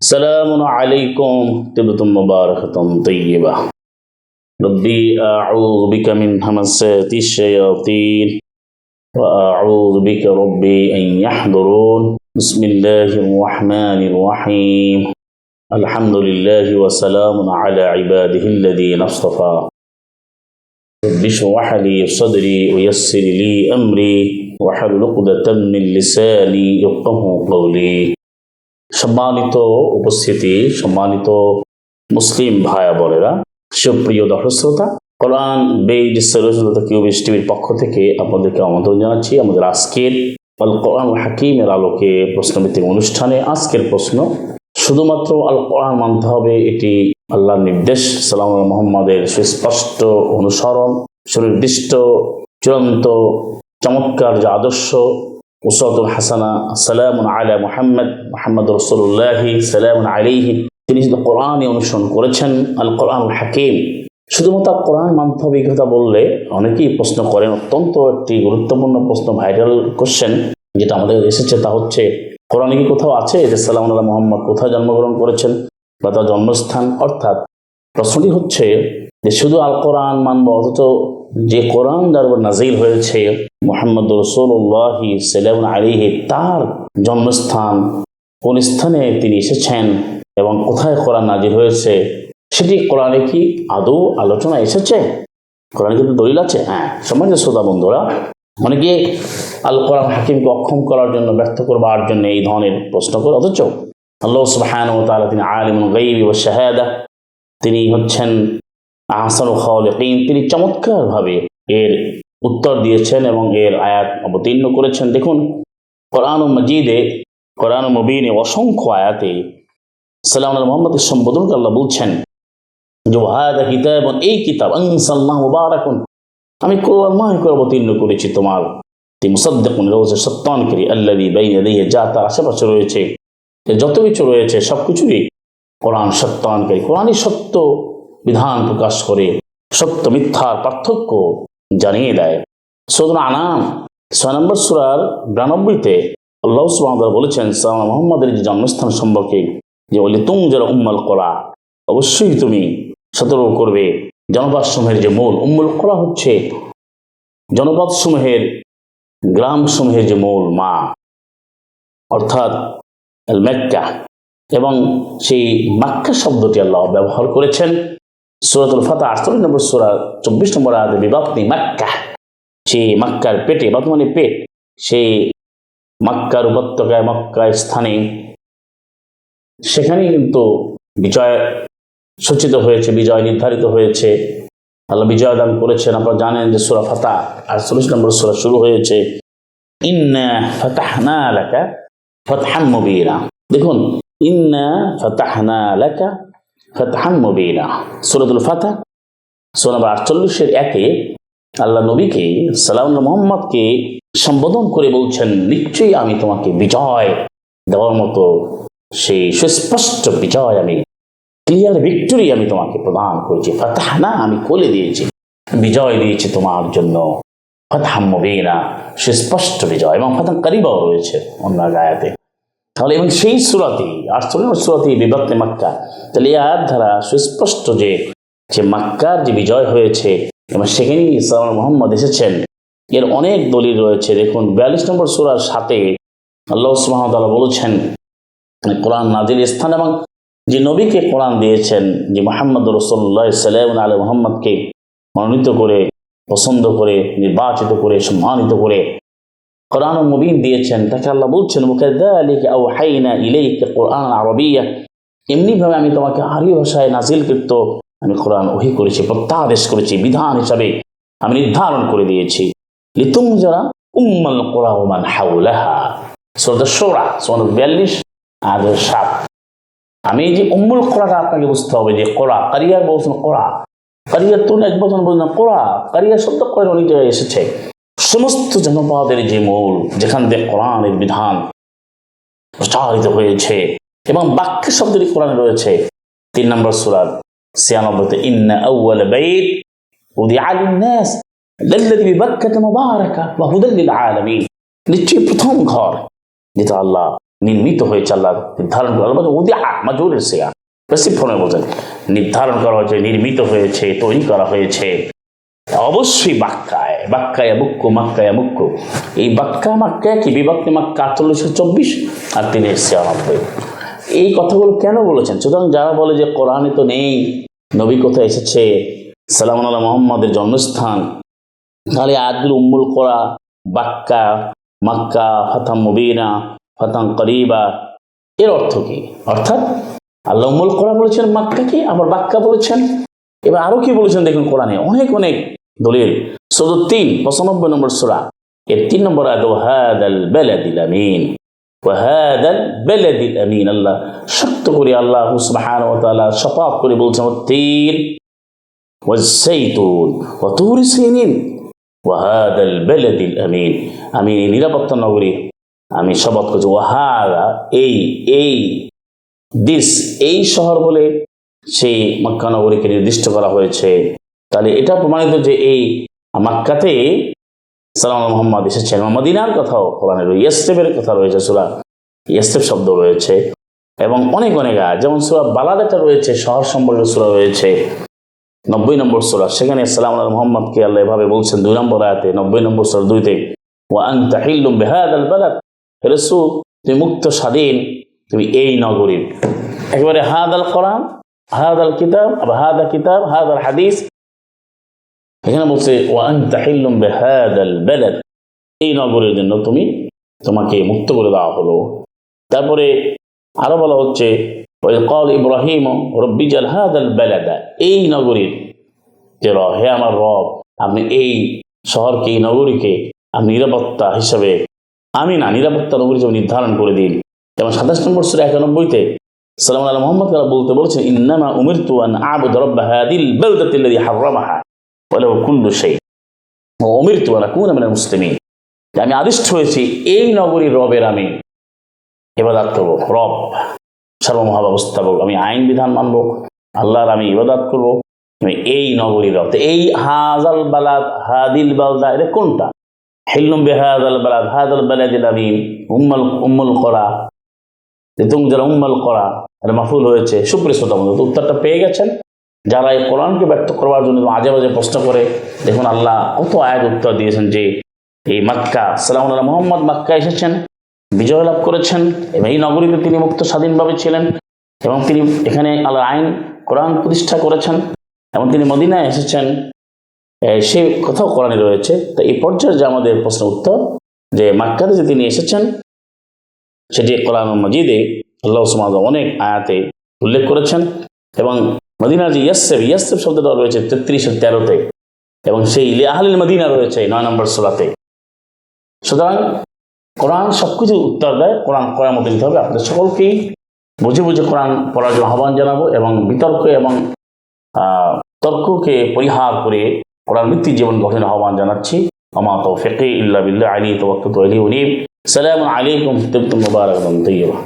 سلام عليكم طبتم مباركة طيبة. ربي أعوذ بك من همسات الشياطين وأعوذ بك ربي أن يحضرون. بسم الله الرحمن الرحيم. الحمد لله وسلام على عباده الذين اصطفى. رب اشرح لي صدري ويسر لي أمري واحلل عقدة من لساني يفقهوا قولي. সম্মানিত উপস্থিতি, সম্মানিত মুসলিম ভাইয়া বোনেরা, সুপ্রিয় দর্শক শ্রোতা, কোরআন বেইজ সলিউশন কিউবিস টিভির পক্ষ থেকে আপনাদেরকে আমন্ত্রণ জানাচ্ছি আমাদের আজকের আল কোরআন হাকিমের আলোকে প্রশ্নভিত্তিক অনুষ্ঠানে। আজকের প্রশ্ন, শুধুমাত্র আল কোরআন মানতে হবে, এটি আল্লাহর নির্দেশ। সালাম মুহাম্মাদের সুস্পষ্ট অনুসরণ, সুনির্দিষ্ট চূড়ান্ত চমৎকার যে আদর্শ উসওয়াতুল হাসানা, সালামুন আলা মুহাম্মদ, মুহাম্মদ রাসূলুল্লাহ সালামুন আলাইহি, তিনি শুধু কোরআনই অনুসরণ করেছেন, আল কোরআনুল হাকিম। শুধুমাত্র কোরআন মানতে হবে এই কথা বললে অনেকেই প্রশ্ন করেন। অত্যন্ত একটি গুরুত্বপূর্ণ প্রশ্ন, ভাইরাল কোশ্চেন যেটা আমাদের এসেছে, তা হচ্ছে কোরআনে কি কোথাও আছে যে সালামুন আলা মুহাম্মদ কোথায় জন্মগ্রহণ করেছেন বা তার জন্মস্থান? অর্থাৎ প্রশ্নটি হচ্ছে যে শুধু আল কোরআন মানব, অথচ যে কোরআন যার উপর নাজিল হয়েছে মুহাম্মদ রাসূলুল্লাহ সাল্লাল্লাহু আলাইহি, তার জন্মস্থান কোন স্থানে তিনি এসেছেন এবং কোথায় কোরআন নাজিল হয়েছে, সেটি কোরআনে কি আদৌ আলোচনা এসেছে? কোরআনে কিন্তু দলিল আছে। হ্যাঁ, সম্মানিত শ্রোতা বন্ধুরা, অনেকে আল কোরআন হাকিমকে অক্ষম করার জন্য, ব্যর্থ করবার জন্য এই ধরনের প্রশ্ন করে। অথচ আল্লাহ সুবহানাহু ওয়া তাআলা তিনি আলিমুল গায়বি ওয়াশ শাহাদা, তিনি হচ্ছেন আহসানুল খালিকিন, তিনি চমৎকারভাবে এর উত্তর দিয়েছেন এবং এর আয়াত অবতীর্ণ করেছেন। দেখুন, কোরআন মাজিদে, কোরআন মুবিনে অসংখ্য আয়াতে সালাম আলা মুহাম্মদের সম্বোধনকে আল্লাহ বলছেন যে হাযা কিতাবুন, এই কিতাব আনসালনাহু মুবারাকুন, আমি কোরআন করে অবতীর্ণ করেছি তোমার, মুসাদ্দিকুন রয়েছে সত্যায়নকারী, আল্লাযী বাইনা ইয়াদাইহি, যা তার আশেপাশে রয়েছে, যত কিছু রয়েছে সবকিছুরই কোরআন সত্যায়নকারী। কোরআনই সত্য বিধান প্রকাশ করে, সত্য মিথ্যার পার্থক্য জানিয়ে দেয়। সূরা আনাম 6 নম্বর সূরার 92-তে আল্লাহ সুবহানাহু ওয়া তাআলা বলেছেন সালাম মুহাম্মাদের যে জন্মস্থান সম্পর্কে, যে বলে তুমজিরা উম্মুল কুরা, অবশ্যই তুমি সতর্ক করবে জনপদ সমূহের যে মূল। উম্মুল কুরা হচ্ছে জনপদ সমূহের, গ্রাম সমূহের যে মূল মা, অর্থাৎ আল মক্কা। এবং সেই মক্কা শব্দটি আল্লাহ ব্যবহার করেছেন সূরাতুল ফাতহ 48 নম্বর সূরা 24 নম্বর আয়াতে, বিবাপনি মক্কা, সেই মক্কার পেটে, বর্তমানে পেট, সেই মক্কার উপত্যকায়, মক্কা স্থানে, সেখানেই কিন্তু বিজয় সূচিত হয়েছে, বিজয় নির্ধারিত হয়েছে, আল্লাহ বিজয় দান করেছেন। আপনারা জানেন যে সূরা ফাতহ 48 নম্বর সূরা শুরু হয়েছে ইন্না ফাতাহনা লাকা ফাতহাম মুবিনা। দেখুন, ইন্না ফাতাহনা লাকা ফাতহাম মুবিনা, সূরাতুল ফাতহ সূরা নম্বর 48-এর 1-এ আল্লাহ নবীকে সালাম মুহাম্মদকে সম্বোধন করে বলছেন, নিশ্চয়ই আমি তোমাকে বিজয় দেওয়ার মতো সেই সুস্পষ্ট বিজয়, আমি ক্লিয়ার ভিক্টরি আমি তোমাকে প্রদান করেছি। ফাতাহনা, আমি খুলে দিয়েছি, বিজয় দিয়েছি তোমার জন্য। ফাতহাম মুবিনা, সুস্পষ্ট বিজয়, এবং ফাতহ করিবাও রয়েছে অন্য আয়াতে। তাহলে এবং সেই সূরাতে 48 সূরাতে বিবাপনি মক্কা, তাহলে এই আয়াত দ্বারা সুস্পষ্ট যে মক্কার যে বিজয় হয়েছে এবং সেখানেই সালাম মুহাম্মদ এসেছেন, এর অনেক দলিল রয়েছে। দেখুন, 42 নম্বর সূরার 7-এ আল্লাহ সুবহানাহু ওয়া তাআলা বলেছেন কোরআন নাজিল স্থান এবং যে নবীকে কোরআন দিয়েছেন, যে মুহাম্মদ রাসূলুল্লাহ সাল্লাল্লাহু আলাইহি মুহাম্মদকে মনোনীত করে, পছন্দ করে, নির্বাচিত করে, সম্মানিত করে কোরআন মুবিন দিয়েছেন, তাকে আল্লাহ বলছেন ওয়াকাযালিকা আওহাইনা ইলাইকা কুরআনান আরাবিয়্যা, এমনি ভাবে আমি তোমাকে আরবি ভাষায় নাজিলকৃত আমি কোরআন ওহী করেছি, প্রত্যাদেশ করেছি, বিধান হিসাবে আমি নির্ধারণ করে দিয়েছি। লিতুমজিরা উম্মুল কুরা ওয়া মান হাওলাহা, সূরা শুরা 42 আর 7। আমি যে উম্মুল কুরাটা আপনাকে বুঝতে হবে, যে কুরা, কারিয়ার বলছেন কুরা, কারিয়ার তো এক বচন বলছেন কুরা, কারিয়ার শব্দ করে অনেক জায়গায় এসেছে। সমস্ত জনপদের যে মূল, যেখান থেকে কোরআনের বিধান প্রচারিত হয়েছে, এবং বাক্য শব্দটি কোরআনে রয়েছে 3 নম্বর সূরার 96-তে, ইন্না আউওয়ালা বাইত উদিআ লিন-নাস লাল্লাযী বিবাক্কাতা মুবারাকা ওয়া হুদাল লিল আলামিন, নিশ্চয়ই প্রথম ঘর যেটা আল্লাহ নির্মিত হয়েছে, আল্লাহ নির্ধারণ করা মাজুরের সিগা বেসিক ফর্মে বলছেন, নির্ধারণ করা হয়েছে, নির্মিত হয়েছে, তৈরি করা হয়েছে অবশ্যই বাক্কায়, বাক্কায় মুক্কু মাক্কায় মুক্কু। এই বাক্কা মাক্কা কি বিভক্তি মাক্কা 4824 আর 396। এই কথাগুলো কেন বলেছেন? সুতরাং যারা বলে যে কোরআনে তো নেই, নবী কোথায় এসেছে, সালামুন আলা মুহাম্মাদের জন্মস্থান, তাহলে আয়াতগুলো উম্মুল কোরা, বাক্কা, মাক্কা, ফাতাম মুবিনা, ফাতাম করিবা, এর অর্থ কি? অর্থাৎ আল্লাহ উম্মুল কোরা বলেছেন মাক্কাকে, আবার বাক্কা বলেছেন। এবার আরো কি বলেছেন দেখুন কোরআনে, অনেক অনেক দলিল। সূরা 3 95 নম্বর সূরা এর 3 নম্বর আয়াত, ওয়াহাদাল বালাদিল আমিন, ওয়াহাদাল বালাদিল আমিন। আল্লাহ শক্ত করে আল্লাহ সুবহানাহু ওয়া তাআলা শপথ করে বলছেন, ওয়াত-তিন ওয়াজ-যাইতুন ওয়া তুরি সিনিন ওয়াহাদাল বালাদিল আমিন। আমি নিরাপত্তা নগরী আমি শপথ করছি। ওয়াহাদা এই দিস, এই শহর বলে সেই মক্কা নগরীকে নির্দিষ্ট করা হয়েছে। তাহলে এটা প্রমাণিত যে এই মক্কাতে সালাম মুহাম্মদ এসেছেন। মদিনার কথাও কোরআনে রয়েছে, ইসরাফের কথা রয়েছে, সূরা ইসরাফ শব্দ রয়েছে, এবং অনেক অনেক আয়াত, যেমন সূরা বালাদাটা রয়েছে, শহর সম্পর্কে সূরা রয়েছে 90 নম্বর সূরা, সেখানে সালাম আলা মুহাম্মদকে আল্লাহ এভাবে বলছেন 2 নম্বর আয়াতে, 90 নম্বর সূরা 2-তে, ওয়া আনতা হিল্লুম বিহাদাল বালাদ, হে রাসূল তুমি মুক্ত স্বাধীন তুমি এই নগরীর। একেবারে হাদাল কোরআন, হাদাল কিতাব, হাদা কিতাব, হাদাল হাদিস, এখানে বলছে ওয়া আনতা হিল্লুম বিহাদাল বালাদ, এই নগরের জন্য তোমাকে মুক্ত করে দেওয়া হলো। তারপরে আরো বলা হচ্ছে ওয়া ক্বাল ইব্রাহিম রব্বি জাল হাদাল বালাদা, এই নগরীর যে রব, হে আমার রব আপনি এই শহরকে, এই নগরীকে আপনি নিরাপত্তা হিসাবে, নিরাপত্তা নগরী হিসেবে নির্ধারণ করে দিন। যেমন 27 নম্বর সূরা 91-তে সালামুন আলা মুহাম্মদ বলতে বলছেন, ইন্নামা উমিরতু আন আ'বুদা রাব্ব হাদিল বালদাতিল্লাযী হাররামাহা ওয়া লাহু কুল্লু শাই ওয়া উমিরতু আন আকুনা মিনাল মুসলিমিন। আমি আদিষ্ট হয়েছি এই নগরীর রবের আমি ইবাদত করব। রব সর্বমহাব্যবস্থাপক, আমি আইন বিধান মানব, আল্লাহর আমি ইবাদত করব, আমি এই নগরীর রব। এই হাযাল বালাদ, হাদিল বালদা, এটা কোনটা? হিল্লুম বিহাদাল বালাদ, হাদাল বালাদিল আমিন, উম্মুল কোরা, তুমি যারা উম্মুল কোরা, এটা মাফুল হয়েছে। সুপ্রিয় শ্রোতা বন্ধু, উত্তরটা পেয়ে গেছেন। যারা এই কোরআনকে ব্যক্ত করবার জন্য আজে বাজে প্রশ্ন করে, দেখুন আল্লাহ কত আয়াত উত্তর দিয়েছেন যে এই মক্কা, সালামুন আলা মুহাম্মদ মক্কা এসেছেন, বিজয় লাভ করেছেন, এবং এই নগরীতে তিনি মুক্ত স্বাধীনভাবে ছিলেন, এবং তিনি এখানে আল্লাহর আইন কোরআন প্রতিষ্ঠা করেছেন, এবং তিনি মদিনায় এসেছেন, সে কথাও কোরআনে রয়েছে। তো এই পর্যায়ে যে আমাদের প্রশ্ন উত্তর, যে মক্কাতে যে তিনি এসেছেন সেটি কোরআন মাজিদে আল্লাহ সুবহানাহু ওয়া তাআলা অনেক আয়াতে উল্লেখ করেছেন, এবং মদিনার যে ইয়াসরিব শব্দটা রয়েছে 33 ও 13-তে, এবং সেই আহলিল মদিনা রয়েছে 9 নম্বর সূরাতে। সুতরাং কোরআন সবকিছু উত্তর দেয়, কোরআন করার মতো নিতে হবে। আপনাদের সকলকেই বুঝে বুঝে কোরআন পড়ার জন্য আহ্বান জানাবো, এবং বিতর্ক এবং তর্ককে পরিহার করে কোরআন ভিত্তিক জীবন গঠনের আহ্বান জানাচ্ছি। আমা তাওফীকি ইল্লা বিল্লাহ, আলাইহি তাওয়াক্কালতু ওয়া ইলাইহি উনীব। সালামু আলাইকুম, তিবতুম মুবারাকাতুন তাইয়্যিবা।